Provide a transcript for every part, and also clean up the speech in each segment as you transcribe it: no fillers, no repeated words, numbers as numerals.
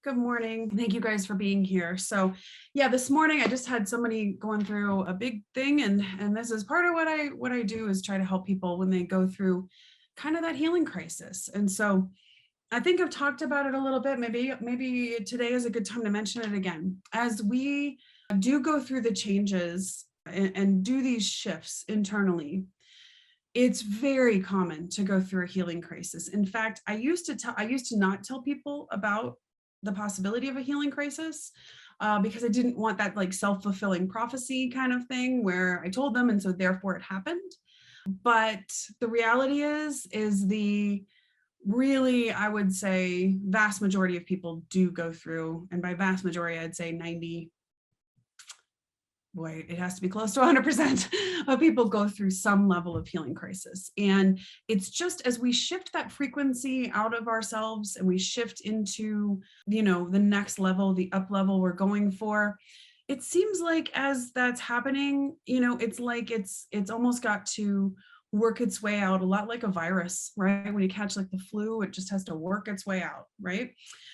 Good morning. Thank you guys for being here. So yeah, this morning I just had somebody going through a big thing, and this is part of what I do is try to help people when they go through kind of that healing crisis. And so I think I've talked about it a little bit. Maybe today is a good time to mention it again. As we do go through the changes and do these shifts internally, it's very common to go through a healing crisis. In fact, I used to not tell people about the possibility of a healing crisis because I didn't want that like self-fulfilling prophecy kind of thing where I told them and so therefore it happened. But the reality is the really, I would say vast majority of people do go through, and by vast majority, I'd say 90, boy, it has to be close to 100% of people go through some level of healing crisis. And it's just as we shift that frequency out of ourselves and we shift into, the next level, the up level we're going for, it seems like as that's happening, it's like it's almost got to work its way out a lot like a virus, right? When you catch like the flu, it just has to work its way out, right?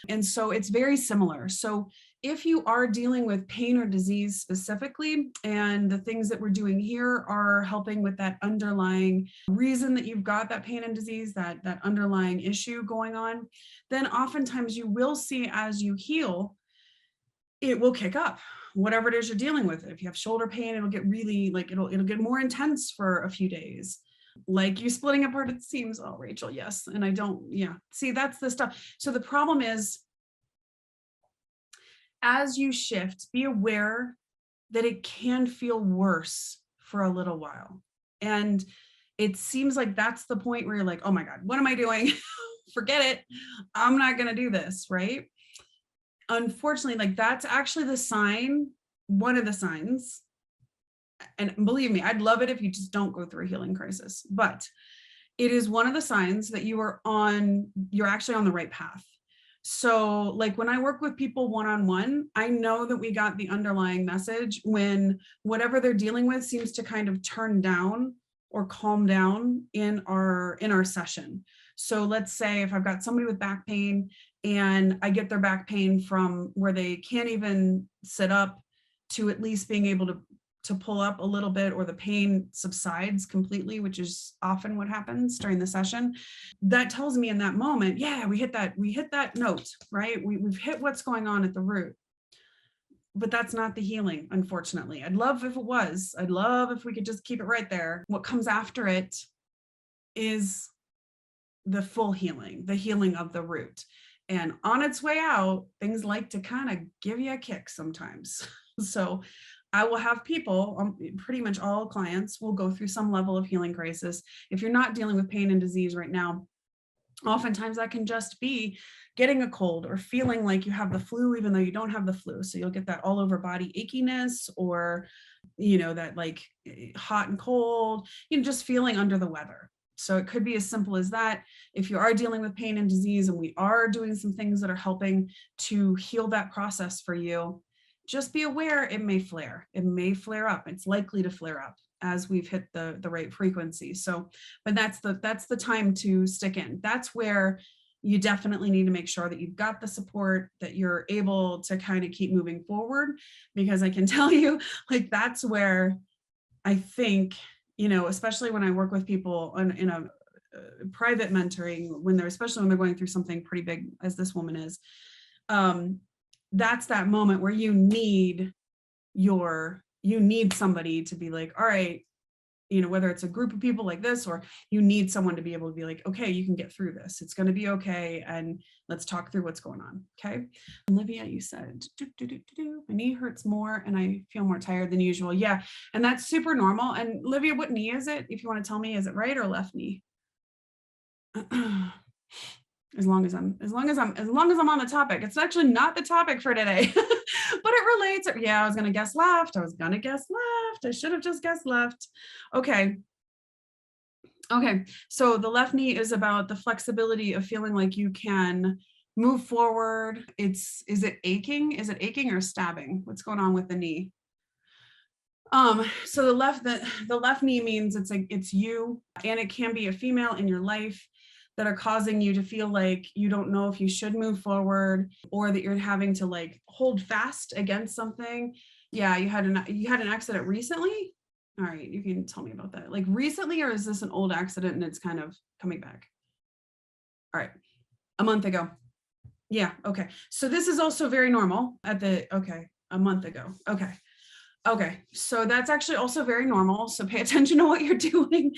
And so it's very similar. So if you are dealing with pain or disease specifically, and the things that we're doing here are helping with that underlying reason that you've got that pain and disease, that underlying issue going on, then oftentimes you will see as you heal, it will kick up whatever it is you're dealing with. If you have shoulder pain, it'll get really like it'll get more intense for a few days. Like you splitting apart at the seams. Oh, Rachel, yes. And I don't, yeah. See, that's the stuff. So the problem is, as you shift, be aware that it can feel worse for a little while. And it seems like that's the point where you're like, oh my God, what am I doing? Forget it. I'm not going to do this, right? Unfortunately, like that's actually the sign, one of the signs. And believe me, I'd love it if you just don't go through a healing crisis, but it is one of the signs that you're actually on the right path. So like when I work with people one-on-one, I know that we got the underlying message when whatever they're dealing with seems to kind of turn down or calm down in our session. So let's say if I've got somebody with back pain and I get their back pain from where they can't even sit up to at least being able to pull up a little bit, or the pain subsides completely, which is often what happens during the session. That tells me in that moment, yeah, we hit that note, right? We've hit what's going on at the root. But that's not the healing, unfortunately. I'd love if it was. I'd love if we could just keep it right there. What comes after it is the full healing, the healing of the root. And on its way out, things like to kind of give you a kick sometimes. So I will have people, pretty much all clients will go through some level of healing crisis. If you're not dealing with pain and disease right now, oftentimes that can just be getting a cold or feeling like you have the flu, even though you don't have the flu. So you'll get that all over body achiness, or, that like hot and cold, just feeling under the weather. So it could be as simple as that. If you are dealing with pain and disease and we are doing some things that are helping to heal that process for you, just be aware it may flare. It may flare up. It's likely to flare up as we've hit the right frequency. So, but that's the time to stick in. That's where you definitely need to make sure that you've got the support, that you're able to kind of keep moving forward, because I can tell you, like, that's where I think, especially when I work with people in a private mentoring, especially when they're going through something pretty big as this woman is, that's that moment where you need somebody to be like, all right, whether it's a group of people like this, or you need someone to be able to be like, okay, you can get through this. It's going to be okay. And let's talk through what's going on. Okay. Olivia, you said, my knee hurts more and I feel more tired than usual. Yeah. And that's super normal. And Olivia, what knee is it? If you want to tell me, is it right or left knee? As long as I'm on the topic. It's actually not the topic for today, but it relates. Yeah, I was going to guess left. I should have just guessed left. Okay. So the left knee is about the flexibility of feeling like you can move forward. Is it aching? Is it aching or stabbing? What's going on with the knee? So the left knee means it's you, and it can be a female in your life that are causing you to feel like you don't know if you should move forward, or that you're having to like hold fast against something. Yeah, you had an accident recently. All right, you can tell me about that. Like recently, or is this an old accident and it's kind of coming back? All right, a month ago. Yeah, okay. So this is also very normal okay, a month ago. Okay. Okay, so that's actually also very normal. So pay attention to what you're doing.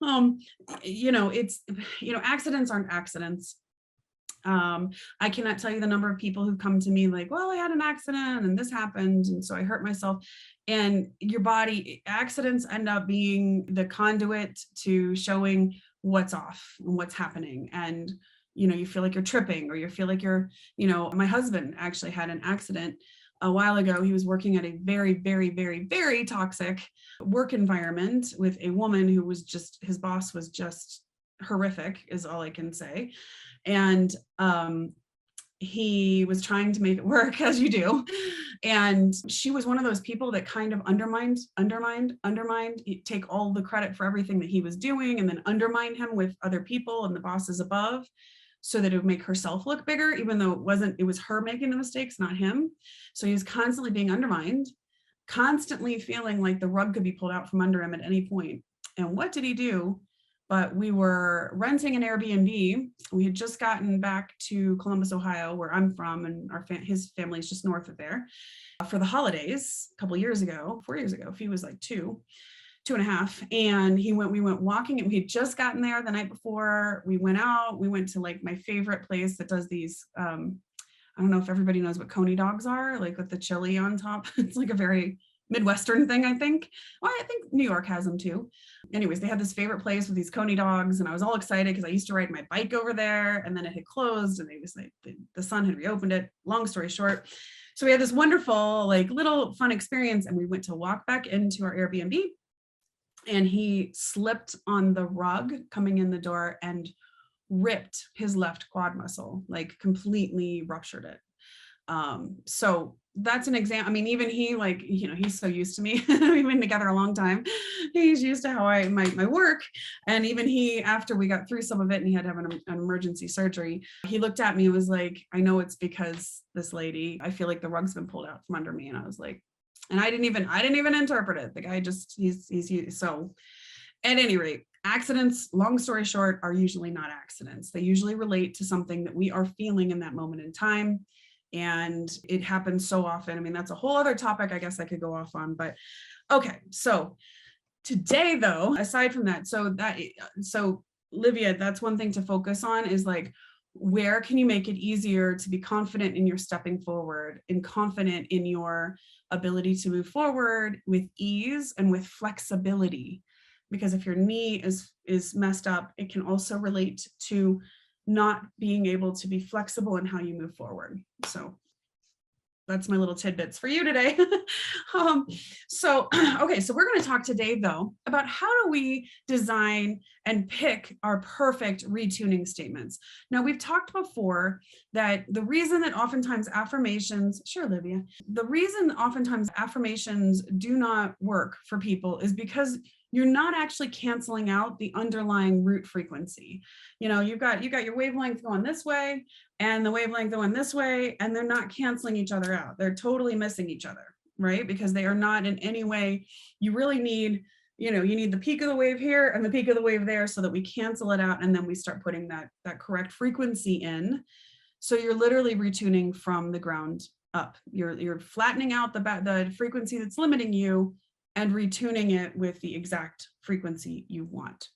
Um, accidents aren't accidents. I cannot tell you the number of people who come to me like, well, I had an accident and this happened, and so I hurt myself. And your body, accidents end up being the conduit to showing what's off and what's happening. And, you feel like you're tripping, or you feel like my husband actually had an accident a while ago. He was working at a very, very, very, very toxic work environment with a woman who was his boss was just horrific, is all I can say. And he was trying to make it work, as you do. And she was one of those people that kind of undermined, take all the credit for everything that he was doing, and then undermine him with other people and the bosses above, so that it would make herself look bigger, even though it was her making the mistakes, not him. So he was constantly being undermined, constantly feeling like the rug could be pulled out from under him at any point. And what did he do? But we were renting an Airbnb. We had just gotten back to Columbus, Ohio, where I'm from, and his family is just north of there, for the holidays a couple years ago, 4 years ago. He was like 2.5, and we went walking, and we had just gotten there the night before. We went out. We went to like my favorite place that does these. I don't know if everybody knows what coney dogs are, like with the chili on top. It's like a very Midwestern thing, I think. Well, I think New York has them too. Anyways, they had this favorite place with these coney dogs, and I was all excited because I used to ride my bike over there, and then it had closed, and the sun had reopened it. Long story short, so we had this wonderful, like, little fun experience, and we went to walk back into our Airbnb, and he slipped on the rug coming in the door and ripped his left quad muscle, like completely ruptured it. So that's an example. I mean, even he, like, he's so used to me. We've been together a long time. He's used to how my work. And even he, after we got through some of it and he had to have an emergency surgery, he looked at me and was like, I know it's because this lady, I feel like the rug's been pulled out from under me. And I was like, and I didn't even interpret it. The guy just, he's so, at any rate, accidents, long story short, are usually not accidents. They usually relate to something that we are feeling in that moment in time. And it happens so often. I mean, that's a whole other topic I guess I could go off on, but okay. So today though, aside from that, so Livia, that's one thing to focus on, is like, where can you make it easier to be confident in your stepping forward and confident in your ability to move forward with ease and with flexibility? Because if your knee is messed up, it can also relate to not being able to be flexible in how you move forward. So that's my little tidbits for you today. Okay, so we're going to talk today though about how do we design and pick our perfect retuning statements. Now, we've talked before that the reason that oftentimes affirmations, sure, Olivia, the reason oftentimes affirmations do not work for people is because you're not actually canceling out the underlying root frequency. You've got your wavelength going this way and the wavelength going this way, and they're not canceling each other out. They're totally missing each other, right? Because they are not in any way, you really need, you need the peak of the wave here and the peak of the wave there so that we cancel it out, and then we start putting that correct frequency in. So you're literally retuning from the ground up. You're flattening out the frequency that's limiting you and retuning it with the exact frequency you want.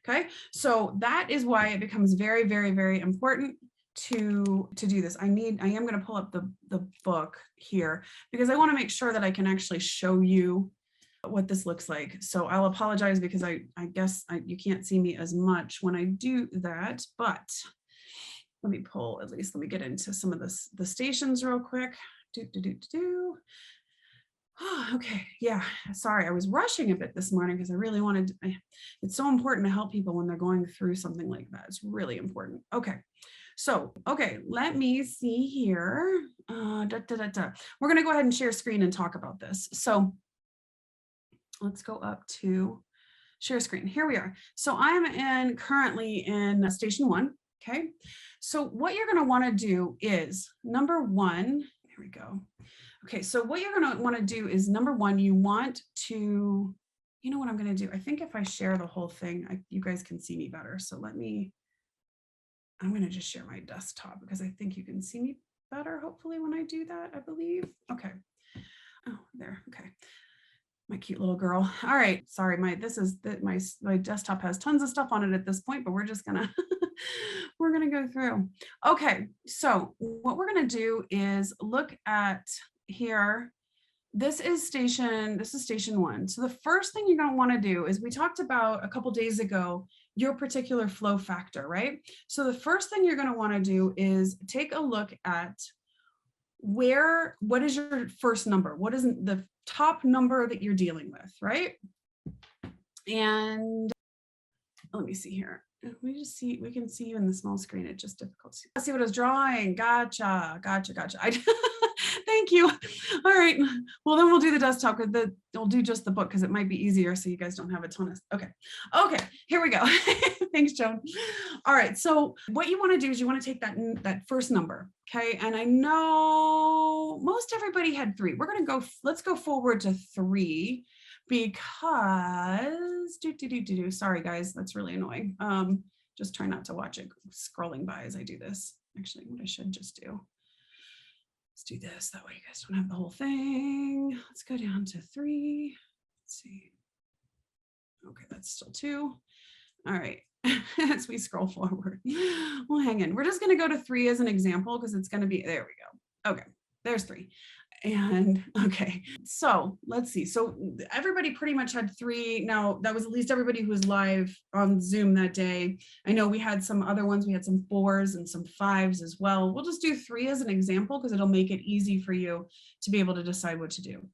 Okay, so that is why it becomes very, very, very important to do this. I am going to pull up the book here because I want to make sure that I can actually show you what this looks like. So I'll apologize because I guess you can't see me as much when I do that, but let me get into some of the stations real quick. Oh, okay. Yeah. Sorry. I was rushing a bit this morning because I really wanted it's so important to help people when they're going through something like that. It's really important. Okay. So, okay, let me see here. We're going to go ahead and share screen and talk about this. So let's go up to Share screen. Here we are. So I'm currently in station 1. Okay. So what you're going to want to do is number 1. Here we go. Okay. So what you're going to want to do is number 1, you want to, you know what I'm going to do? I think if I share the whole thing, you guys can see me better. So I'm going to just share my desktop because I think you can see me better, hopefully, when I do that, I believe. Okay. Oh, there. Okay. My cute little girl. All right. Sorry, my desktop has tons of stuff on it at this point, but we're just gonna we're gonna go through. Okay, so what we're gonna do is look at here. This is station 1. So the first thing you're gonna want to do is we talked about a couple days ago your particular flow factor, right? So the first thing you're gonna want to do is take a look at what is your first number? What is the top number that you're dealing with, right? And let me see here. We can see you in the small screen. It's just difficult to see. Let's see what I was drawing. Gotcha. Thank you. All right. Well, then we'll do the desktop because we'll do just the book because it might be easier so you guys don't have a ton of, okay. Here we go. Thanks, Joan. All right. So what you want to do is you want to take that first number. Okay. And I know most everybody had 3. We're going to let's go forward to 3 because sorry guys, that's really annoying. Just try not to watch it scrolling by as I do this. Actually, what I should just do, let's do this. That way you guys don't have the whole thing. Let's go down to 3. Let's see. Okay, that's still 2. All right. As we scroll forward, we'll hang in. We're just going to go to 3 as an example because it's going to be, there we go. Okay, there's 3. And okay, so let's see. So everybody pretty much had 3. Now that was at least everybody who was live on Zoom that day. I know we had some other ones. We had some 4s and some 5s as well. We'll just do 3 as an example because it'll make it easy for you to be able to decide what to do.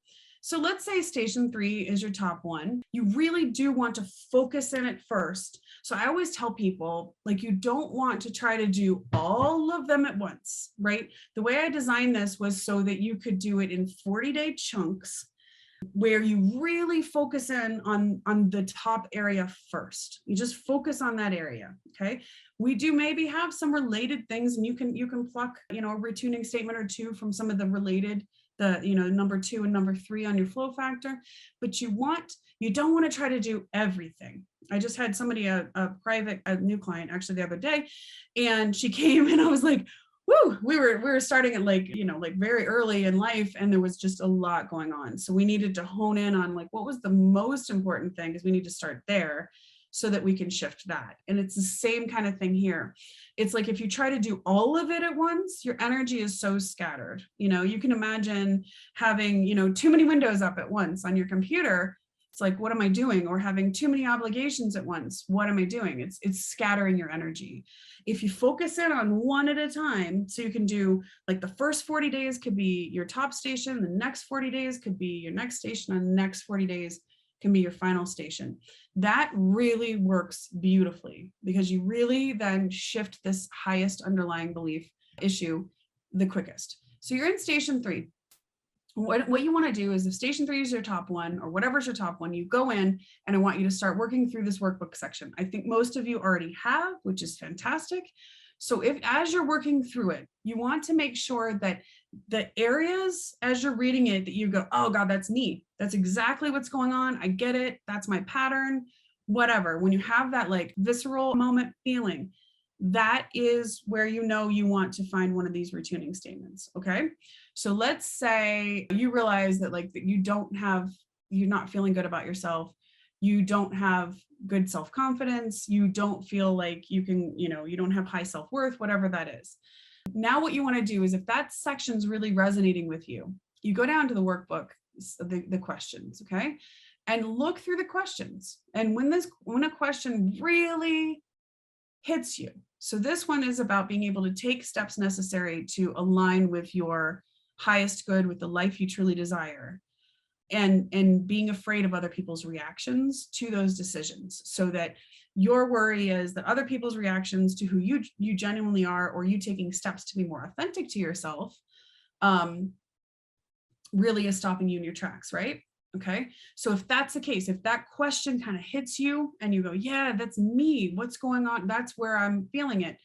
So let's say station 3 is your top one. You really do want to focus in it first. So I always tell people, like, you don't want to try to do all of them at once, right? The way I designed this was so that you could do it in 40-day chunks where you really focus in on the top area first. You just focus on that area, okay? We do maybe have some related things, and you can pluck, a retuning statement or 2 from some of the related, number 2 and number 3 on your flow factor, but you don't want to try to do everything. I just had somebody, a new client actually the other day, and she came and I was like, woo, we were starting at like very early in life, and there was just a lot going on. So we needed to hone in on like, what was the most important thing, because we need to start there so that we can shift that. And it's the same kind of thing here. It's like, if you try to do all of it at once, your energy is so scattered. You can imagine having, too many windows up at once on your computer. It's like, what am I doing? Or having too many obligations at once. What am I doing? It's scattering your energy. If you focus in on one at a time, so you can do like the first 40 days could be your top station, the next 40 days could be your next station, and the next 40 days can be your final station. That really works beautifully because you really then shift this highest underlying belief issue the quickest. So you're in station 3. What you want to do is, if station 3 is your top one, or whatever's your top one, you go in and I want you to start working through this workbook section. I think most of you already have, which is fantastic. So as you're working through it, you want to make sure that the areas as you're reading it that you go, oh God, that's neat. That's exactly what's going on. I get it. That's my pattern, whatever. When you have that like visceral moment feeling, that is where you want to find one of these retuning statements. Okay. So let's say you realize that you're not feeling good about yourself. You don't have good self-confidence. You don't feel like you can, you don't have high self-worth, whatever that is. Now what you want to do is, if that section's really resonating with you, you go down to the workbook, the questions, okay? And look through the questions. And when a question really hits you, so this one is about being able to take steps necessary to align with your highest good, with the life you truly desire, and being afraid of other people's reactions to those decisions, so that your worry is that other people's reactions to who you genuinely are, or you taking steps to be more authentic to yourself, really is stopping you in your tracks, right? Okay. So if that's the case, if that question kind of hits you and you go, yeah, that's me, what's going on? That's where I'm feeling it.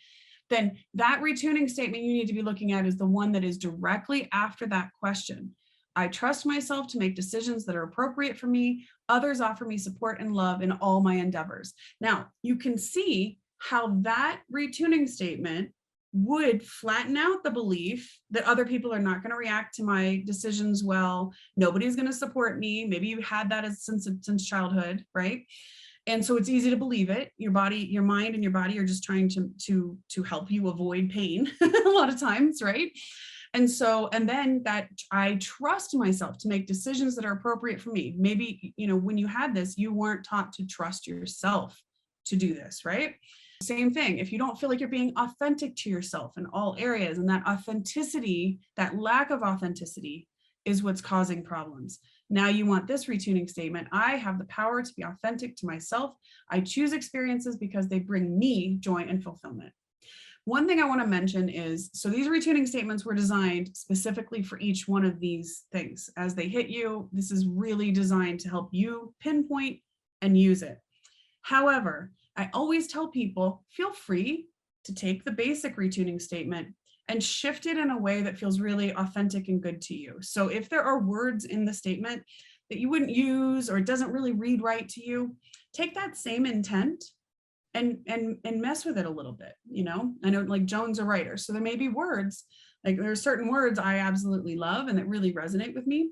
Then that retuning statement you need to be looking at is the one that is directly after that question. I trust myself to make decisions that are appropriate for me. Others offer me support and love in all my endeavors. Now, you can see how that retuning statement would flatten out the belief that other people are not going to react to my decisions well. Nobody's going to support me. Maybe you had that as since childhood, right? And so it's easy to believe it. Your body, your mind and your body are just trying to help you avoid pain a lot of times, right? And so, and then that I trust myself to make decisions that are appropriate for me. Maybe, when you had this, you weren't taught to trust yourself to do this, right? Same thing. If you don't feel like you're being authentic to yourself in all areas, and that authenticity, that lack of authenticity is what's causing problems. Now you want this retuning statement. I have the power to be authentic to myself. I choose experiences because they bring me joy and fulfillment. One thing I want to mention is, so these retuning statements were designed specifically for each one of these things. As they hit you, this is really designed to help you pinpoint and use it. However, I always tell people, feel free to take the basic retuning statement and shift it in a way that feels really authentic and good to you. So if there are words in the statement that you wouldn't use, or it doesn't really read right to you, take that same intent and mess with it a little bit. I know, like, Joan's a writer, so there may be words, like there are certain words I absolutely love and that really resonate with me.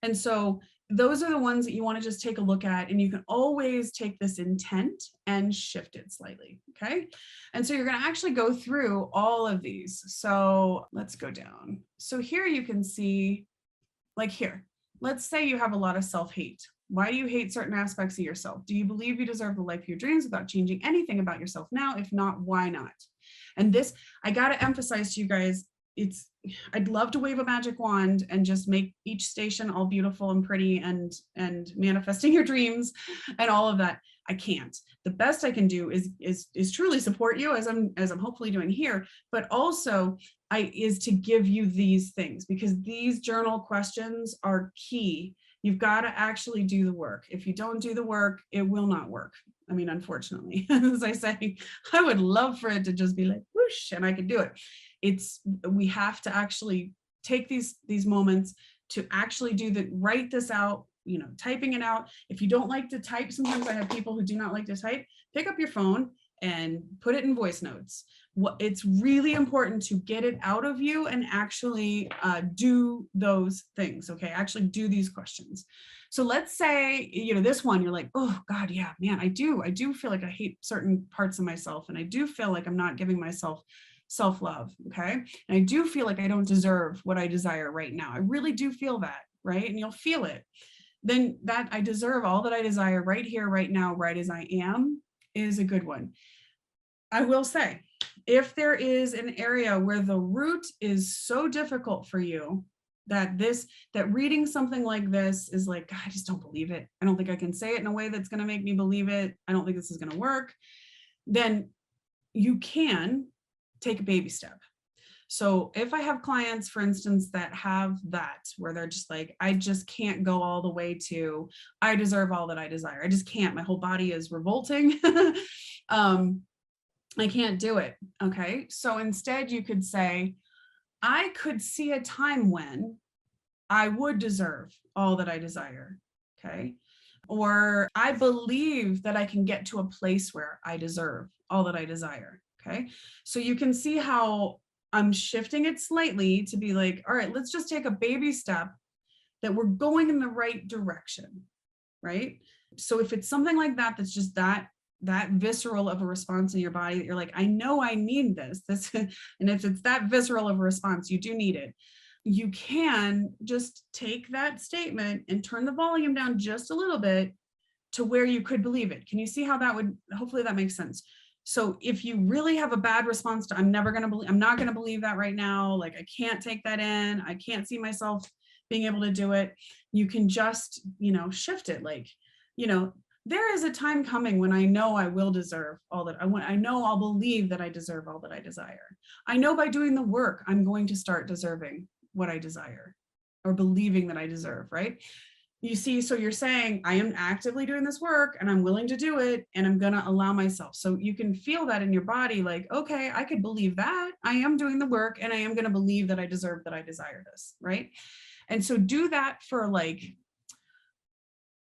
And so those are the ones that you want to just take a look at, and you can always take this intent and shift it slightly. Okay. And so you're going to actually go through all of these. So let's go down. So here you can see, like here, let's say you have a lot of self-hate. Why do you hate certain aspects of yourself? Do you believe you deserve the life of your dreams without changing anything about yourself now? If not, why not? And this, I got to emphasize to you guys, I'd love to wave a magic wand and just make each station all beautiful and pretty and manifesting your dreams and all of that. I can't. The best I can do is truly support you, as I'm hopefully doing here, but also is to give you these things, because these journal questions are key. You've got to actually do the work. If you don't do the work, it will not work. I mean, unfortunately, as I say, I would love for it to just be like whoosh and I could do it. We have to actually take these moments to actually write this out, typing it out. If you don't like to type, sometimes I have people who do not like to type, pick up your phone and put it in voice notes. It's really important to get it out of you and actually do those things. Okay, actually do these questions. So let's say, this one, you're like, oh God, yeah, man, I do feel like I hate certain parts of myself, and I do feel like I'm not giving myself self-love. Okay. And I do feel like I don't deserve what I desire right now. I really do feel that, right? And you'll feel it. Then that I deserve all that I desire right here, right now, right as I am, is a good one. I will say, if there is an area where the root is so difficult for you that reading something like this is like, God, I just don't believe it. I don't think I can say it in a way that's going to make me believe it. I don't think this is going to work. Then you can take a baby step. So if I have clients, for instance, that have that, where they're just like, I just can't go all the way to, I deserve all that I desire. I just can't. My whole body is revolting. I can't do it. Okay. So instead you could say, I could see a time when I would deserve all that I desire. Okay. Or I believe that I can get to a place where I deserve all that I desire. Okay. So you can see how I'm shifting it slightly to be like, all right, let's just take a baby step that we're going in the right direction. Right. So if it's something like that, that's just that visceral of a response in your body that you're like, I know I need this, and if it's that visceral of a response, you do need it. You can just take that statement and turn the volume down just a little bit to where you could believe it. Can you see how that would, hopefully that makes sense. So if you really have a bad response to, I'm not going to believe that right now, like I can't take that in, I can't see myself being able to do it, you can just, shift it. Like, there is a time coming when I know I will deserve all that I want. I know I'll believe that I deserve all that I desire. I know by doing the work, I'm going to start deserving what I desire, or believing that I deserve, right? You see, so you're saying, I am actively doing this work and I'm willing to do it and I'm going to allow myself. So you can feel that in your body, like, okay, I could believe that I am doing the work and I am going to believe that I deserve, that I desire this, right? And so do that for like,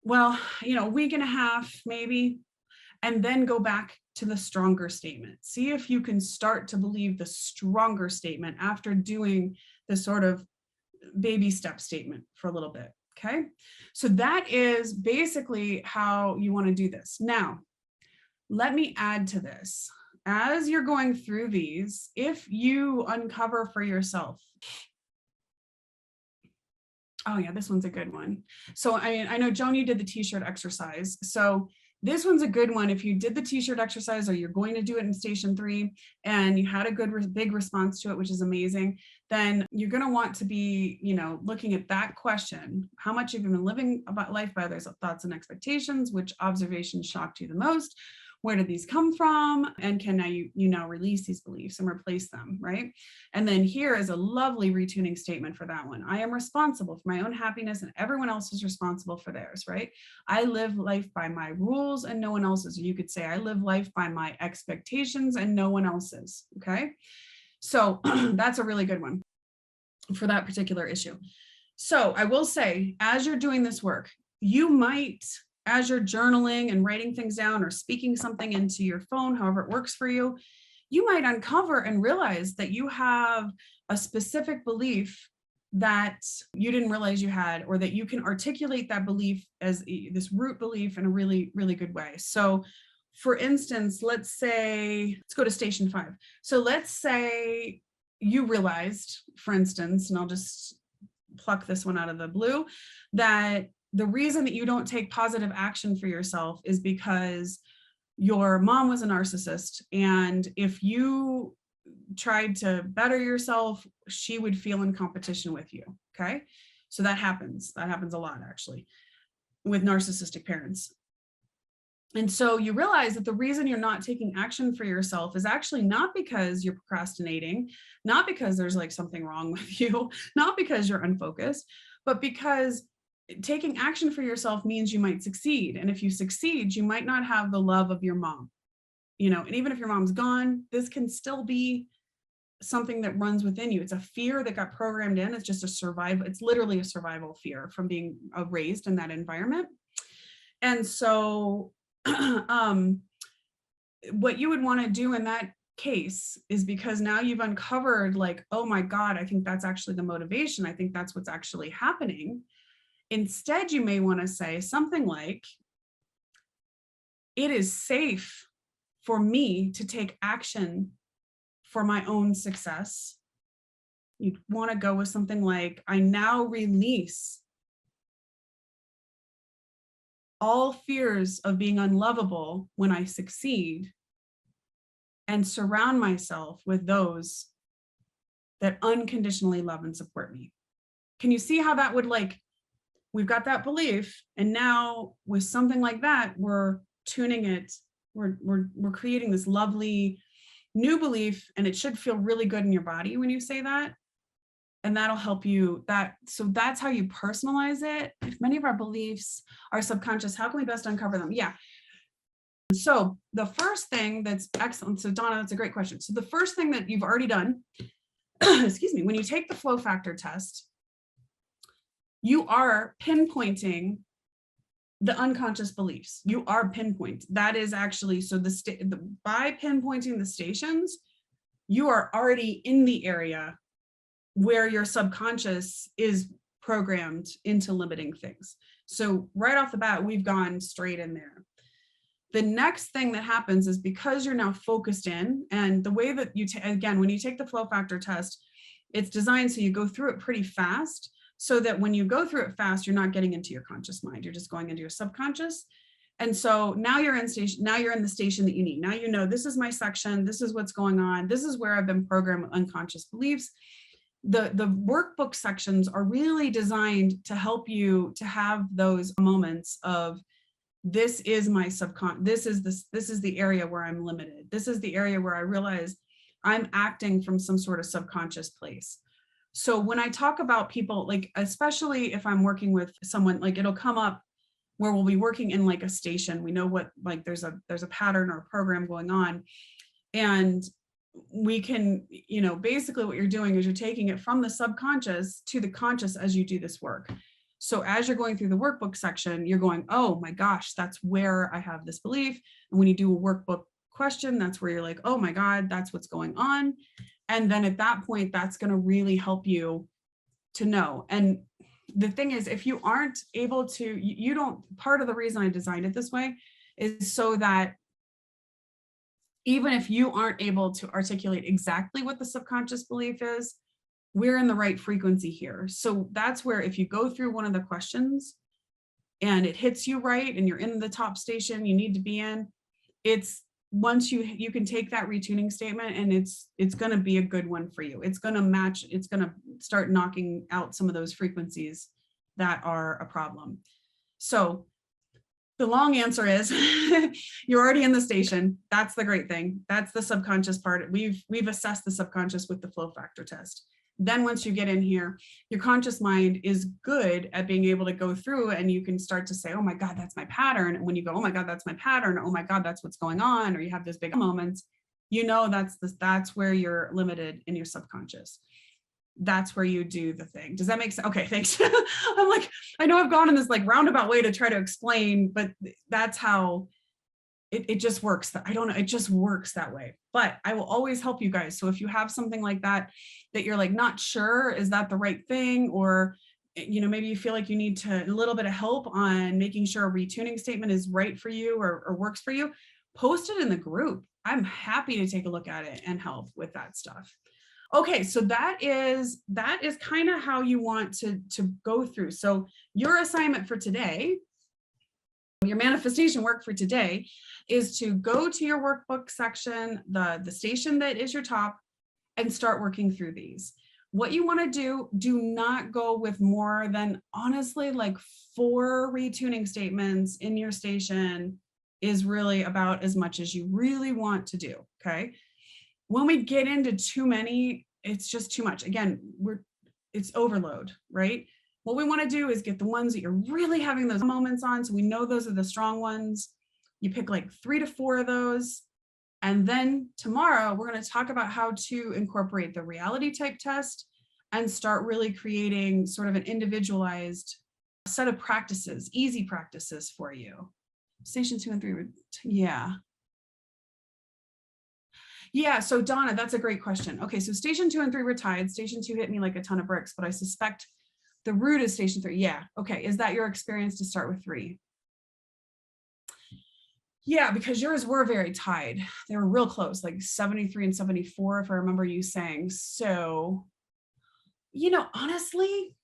well, a week and a half, maybe, and then go back to the stronger statement. See if you can start to believe the stronger statement after doing the sort of baby step statement for a little bit. Okay, so that is basically how you want to do this. Now, let me add to this. As you're going through these, if you uncover for yourself, oh yeah, this one's a good one. So I know, Joan, you did the t-shirt exercise. So this one's a good one. If you did the t-shirt exercise or you're going to do it in station 3 and you had a good big response to it, which is amazing, then you're going to want to be, looking at that question. How much have you been living about life by others' thoughts and expectations? Which observations shocked you the most? Where did these come from? And can you now release these beliefs and replace them, right? And then here is a lovely retuning statement for that one. I am responsible for my own happiness and everyone else is responsible for theirs, right? I live life by my rules and no one else's. Or you could say I live life by my expectations and no one else's, okay? So that's a really good one for that particular issue. So I will say, as you're doing this work, you might, as you're journaling and writing things down or speaking something into your phone, however it works for you, you might uncover and realize that you have a specific belief that you didn't realize you had, or that you can articulate that belief as this root belief in a really, really good way. So for instance, let's go to station 5. So let's say you realized, for instance, and I'll just pluck this one out of the blue, that the reason that you don't take positive action for yourself is because your mom was a narcissist. And if you tried to better yourself, she would feel in competition with you. Okay. So that happens. That happens a lot, actually, with narcissistic parents. And so you realize that the reason you're not taking action for yourself is actually not because you're procrastinating, not because there's like something wrong with you, not because you're unfocused, but because taking action for yourself means you might succeed. And if you succeed, you might not have the love of your mom, and even if your mom's gone, this can still be something that runs within you. It's a fear that got programmed in. It's just a survival. It's literally a survival fear from being raised in that environment. And so what you would want to do in that case is, because now you've uncovered like, oh my God, I think that's actually the motivation. I think that's what's actually happening. Instead, you may want to say something like, it is safe for me to take action for my own success. You'd want to go with something like, I now release all fears of being unlovable when I succeed and surround myself with those that unconditionally love and support me. Can you see how that would, like, we've got that belief, and now with something like that, we're tuning it, we're creating this lovely new belief, and it should feel really good in your body when you say that. And that'll help you. So that's how you personalize it. If many of our beliefs are subconscious, how can we best uncover them? Yeah. So the first thing that's excellent. So Donna, that's a great question. So the first thing that you've already done, excuse me, when you take the flow factor test, you are pinpointing the unconscious beliefs. You are pinpoint. That is actually, so by pinpointing the stations, you are already in the area where your subconscious is programmed into limiting things. So right off the bat, we've gone straight in there. The next thing that happens is, because you're now focused in, and the way that you, again, when you take the flow factor test, it's designed so you go through it pretty fast, so that when you go through it fast, you're not getting into your conscious mind, you're just going into your subconscious. And so now you're in the station that you need. Now you know, this is my section, this is what's going on, this is where I've been programmed with unconscious beliefs. The workbook sections are really designed to help you to have those moments of, this is my this is the area where I'm limited. This is the area where I realize I'm acting from some sort of subconscious place. So when I talk about people, like, especially if I'm working with someone, like it'll come up where we'll be working in like a station. We know what, like there's a pattern or a program going on. And we can, basically what you're doing is you're taking it from the subconscious to the conscious as you do this work. So as you're going through the workbook section, you're going, oh my gosh, that's where I have this belief. And when you do a workbook question, that's where you're like, oh my God, that's what's going on. And then at that point, that's going to really help you to know. And the thing is, if you aren't able to, you don't, part of the reason I designed it this way is so that even if you aren't able to articulate exactly what the subconscious belief is, we're in the right frequency here. So that's where if you go through one of the questions and it hits you right and you're in the top station you need to be in, it's once you can take that retuning statement and it's going to be a good one for you. It's going to match, it's going to start knocking out some of those frequencies that are a problem. So the long answer is you're already in the station. That's the great thing. That's the subconscious part. We've assessed the subconscious with the flow factor test. Then once you get in here, your conscious mind is good at being able to go through and you can start to say, oh my God, that's my pattern. And when you go, oh my God, that's my pattern. Oh my God, that's what's going on. Or you have those big moments, that's where you're limited in your subconscious. That's where you do the thing. Does that make sense? Okay, thanks. I'm like, I know I've gone in this like roundabout way to try to explain, but that's how it just works. I don't know, it just works that way. But I will always help you guys. So if you have something like that you're like not sure, is that the right thing? Or maybe you feel like you need a little bit of help on making sure a retuning statement is right for you or works for you, post it in the group. I'm happy to take a look at it and help with that stuff. Okay, so that is kind of how you want to go through. So your assignment for today, your manifestation work for today, is to go to your workbook section, the station that is your top, and start working through these. What you want to do not go with more than honestly like 4 retuning statements in your station is really about as much as you really want to do, okay? When we get into too many, it's just too much. Again, it's overload, right? What we want to do is get the ones that you're really having those moments on. So we know those are the strong ones. You pick like 3 to 4 of those. And then tomorrow, we're going to talk about how to incorporate the reality type test and start really creating sort of an individualized set of practices, easy practices for you. Station 2 and 3, yeah. Yeah, so Donna, that's a great question. Okay, so station 2 and 3 were tied. Station 2 hit me like a ton of bricks, but I suspect the root is station 3. Yeah, okay, is that your experience to start with 3? Yeah, because yours were very tied. They were real close, like 73 and 74, if I remember you saying. So, honestly,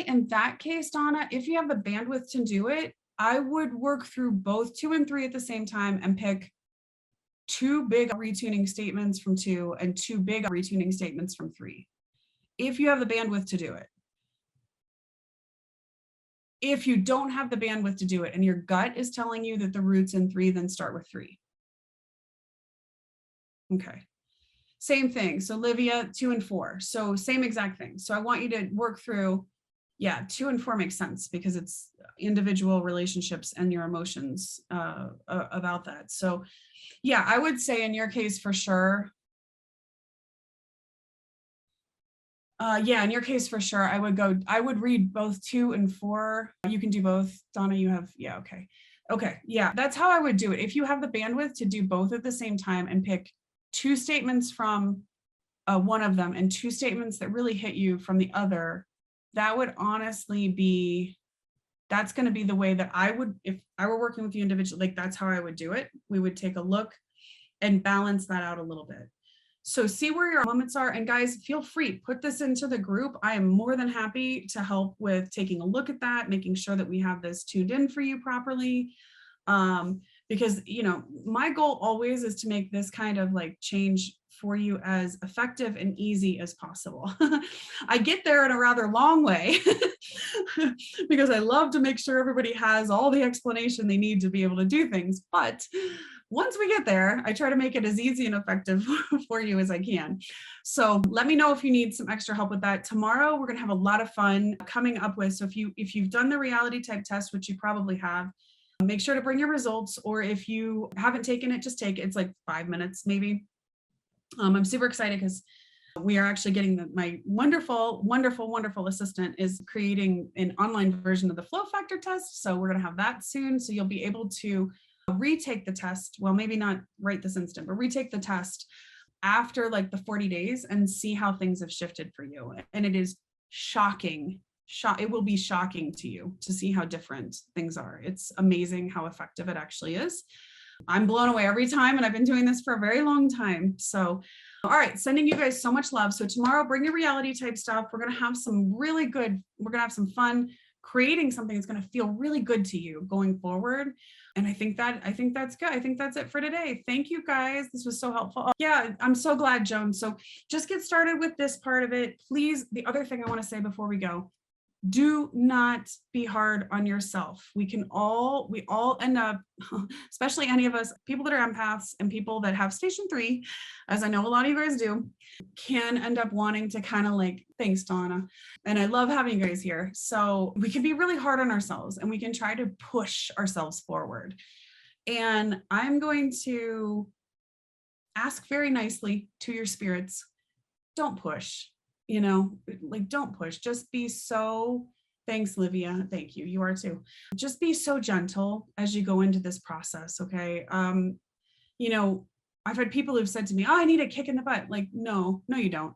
in that case, Donna, if you have the bandwidth to do it, I would work through both 2 and 3 at the same time and pick 2 big retuning statements from 2 and 2 big retuning statements from 3. If you have the bandwidth to do it. If you don't have the bandwidth to do it and your gut is telling you that the root's in 3, then start with 3. Okay. Same thing. So Livia, 2 and 4. So same exact thing. So I want you to work through, 2 and 4 makes sense because it's individual relationships and your emotions about that. So I would say in your case for sure. In your case for sure, I would read both 2 and 4. You can do both. Donna, you have, okay. Okay, that's how I would do it. If you have the bandwidth to do both at the same time and pick 2 statements from one of them and 2 statements that really hit you from the other, that would honestly that's going to be the way that I would, if I were working with you individually, like that's how I would do it. We would take a look and balance that out a little bit. So see where your moments are. And guys, feel free, put this into the group. I am more than happy to help with taking a look at that, making sure that we have this tuned in for you properly. Because, my goal always is to make this kind of like change for you as effective and easy as possible. I get there in a rather long way because I love to make sure everybody has all the explanation they need to be able to do things. But once we get there, I try to make it as easy and effective for you as I can. So let me know if you need some extra help with that. Tomorrow, we're going to have a lot of fun coming up with. So if you've done the reality type test, which you probably have, make sure to bring your results. Or if you haven't taken it, just take it. It's like 5 minutes, maybe. I'm super excited because we are actually getting my wonderful, wonderful, wonderful assistant is creating an online version of the flow factor test. So we're going to have that soon. So you'll be able to retake the test. Well, maybe not right this instant, but retake the test after like the 40 days and see how things have shifted for you. And it is shocking. It will be shocking to you to see how different things are. It's amazing how effective it actually is. I'm blown away every time, and I've been doing this for a very long time. So, all right, sending you guys so much love. So tomorrow, bring your reality type stuff. We're going to have some really good, we're going to have some fun creating something that's going to feel really good to you going forward. And I think that's good. I think that's it for today. Thank you guys. This was so helpful. Yeah, I'm so glad, Joan. So just get started with this part of it. Please, the other thing I want to say before we go, do not be hard on yourself. We all end up, especially any of us, people that are empaths and people that have station 3, as I know a lot of you guys do, can end up wanting to kind of like, thanks, Donna. And I love having you guys here. So we can be really hard on ourselves and we can try to push ourselves forward. And I'm going to ask very nicely to your spirits, don't push. Like don't push, just be so, thanks, Livia. Thank you. You are too. Just be so gentle as you go into this process. Okay. I've had people who've said to me, oh, I need a kick in the butt. Like, no, you don't.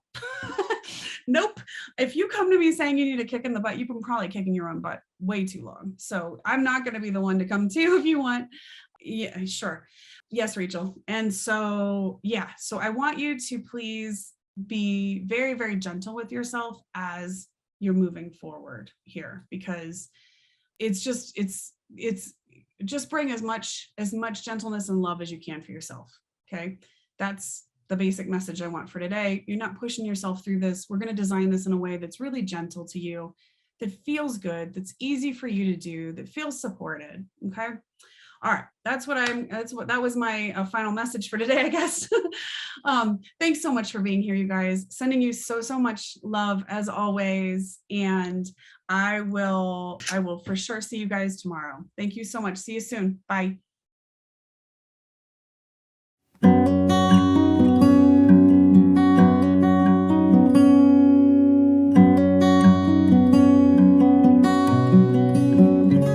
Nope. If you come to me saying you need a kick in the butt, you've been probably kicking your own butt way too long. So I'm not going to be the one to come to if you want. Yeah, sure. Yes, Rachel. And so, yeah, so I want you to please be very, very gentle with yourself as you're moving forward here, because it's just bring as much gentleness and love as you can for yourself. Okay. That's the basic message I want for today. You're not pushing yourself through this. We're going to design this in a way that's really gentle to you, that feels good, that's easy for you to do, that feels supported. Okay. All right, that was my final message for today, I guess. Thanks so much for being here, you guys. Sending you so much love as always. And I will for sure see you guys tomorrow. Thank you so much. See you soon. Bye.